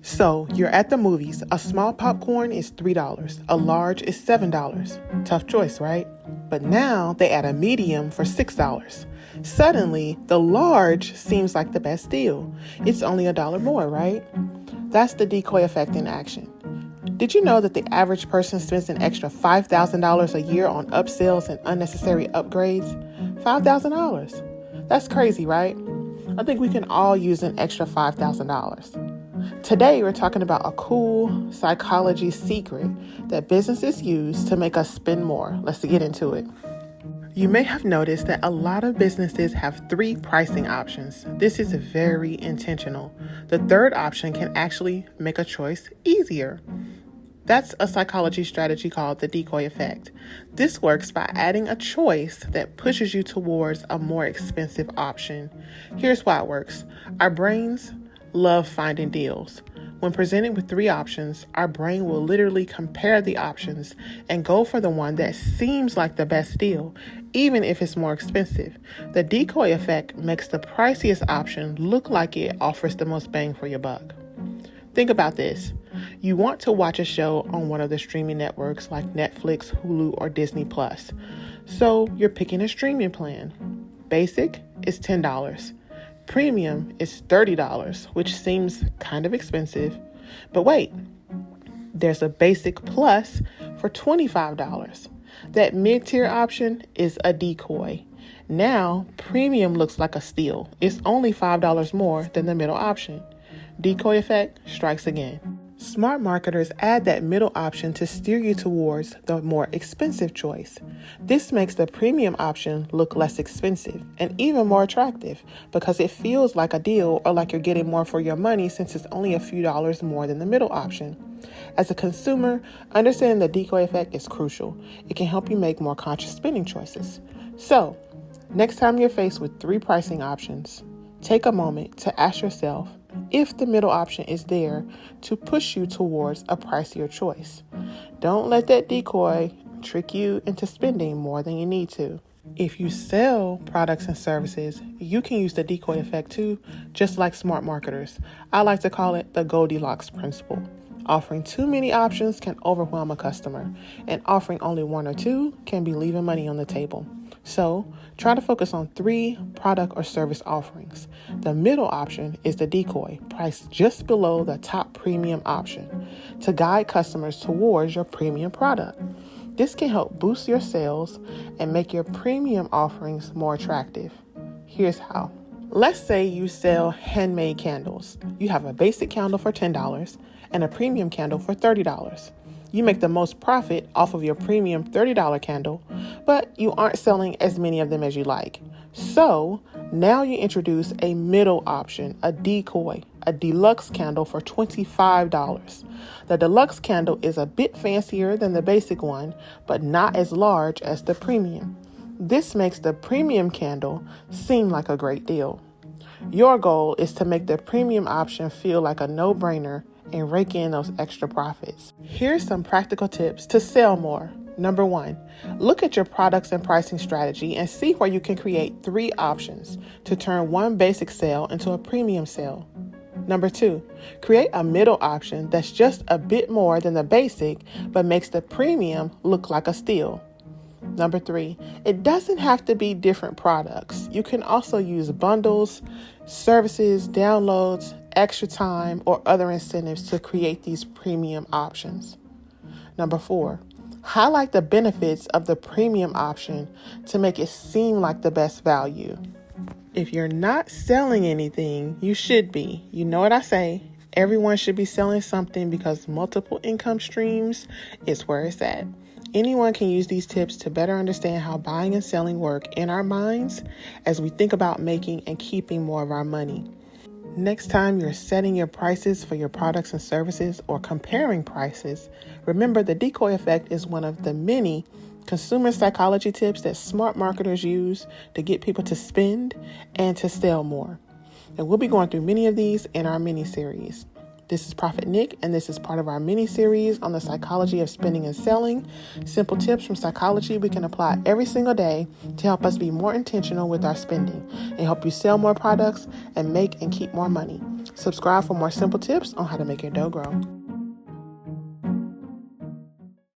So, you're at the movies. A small popcorn is $3. A large is $7. Tough choice, right? But now they add a medium for $6. Suddenly, the large seems like the best deal. It's only $1 more, right? That's the decoy effect in action. Did you know that the average person spends an extra $5,000 a year on upsells and unnecessary upgrades? $5,000. That's crazy, right? I think we can all use an extra $5,000. Today, we're talking about a cool psychology secret that businesses use to make us spend more. Let's get into it. You may have noticed that a lot of businesses have 3 pricing options. This is very intentional. The third option can actually make a choice easier. That's a psychology strategy called the decoy effect. This works by adding a choice that pushes you towards a more expensive option. Here's why it works. Our brains love finding deals. When presented with 3 options, our brain will literally compare the options and go for the one that seems like the best deal, even if it's more expensive. The decoy effect makes the priciest option look like it offers the most bang for your buck. Think about this. You want to watch a show on one of the streaming networks like Netflix, Hulu, or Disney Plus. So you're picking a streaming plan. Basic is $10. Premium is $30, which seems kind of expensive. But wait, there's a basic plus for $25. That mid-tier option is a decoy. Now, premium looks like a steal. It's only $5 more than the middle option. Decoy effect strikes again. Smart marketers add that middle option to steer you towards the more expensive choice. This makes the premium option look less expensive and even more attractive because it feels like a deal or like you're getting more for your money since it's only a few dollars more than the middle option. As a consumer, understanding the decoy effect is crucial. It can help you make more conscious spending choices. So, next time you're faced with 3 pricing options, take a moment to ask yourself if the middle option is there to push you towards a pricier choice. Don't let that decoy trick you into spending more than you need to. If you sell products and services, you can use the decoy effect too, just like smart marketers. I like to call it the Goldilocks Principle. Offering too many options can overwhelm a customer, and offering only 1 or 2 can be leaving money on the table. So, try to focus on 3 product or service offerings. The middle option is the decoy, priced just below the top premium option, to guide customers towards your premium product. This can help boost your sales and make your premium offerings more attractive. Here's how. Let's say you sell handmade candles. You have a basic candle for $10 and a premium candle for $30. You make the most profit off of your premium $30 candle, but you aren't selling as many of them as you like. So now you introduce a middle option, a decoy, a deluxe candle for $25. The deluxe candle is a bit fancier than the basic one, but not as large as the premium. This makes the premium candle seem like a great deal. Your goal is to make the premium option feel like a no-brainer and rake in those extra profits. Here's some practical tips to sell more. Number 1, look at your products and pricing strategy and see where you can create 3 options to turn one basic sale into a premium sale. Number 2, create a middle option that's just a bit more than the basic but makes the premium look like a steal. Number 3, it doesn't have to be different products. You can also use bundles, services, downloads, extra time, or other incentives to create these premium options. Number 4, highlight the benefits of the premium option to make it seem like the best value. If you're not selling anything, you should be. You know what I say? Everyone should be selling something because multiple income streams is where it's at. Anyone can use these tips to better understand how buying and selling work in our minds as we think about making and keeping more of our money. Next time you're setting your prices for your products and services or comparing prices, remember the decoy effect is one of the many consumer psychology tips that smart marketers use to get people to spend and to sell more. And we'll be going through many of these in our mini-series. This is Prophet Nick, and this is part of our mini-series on the psychology of spending and selling. Simple tips from psychology we can apply every single day to help us be more intentional with our spending and help you sell more products and make and keep more money. Subscribe for more simple tips on how to make your dough grow.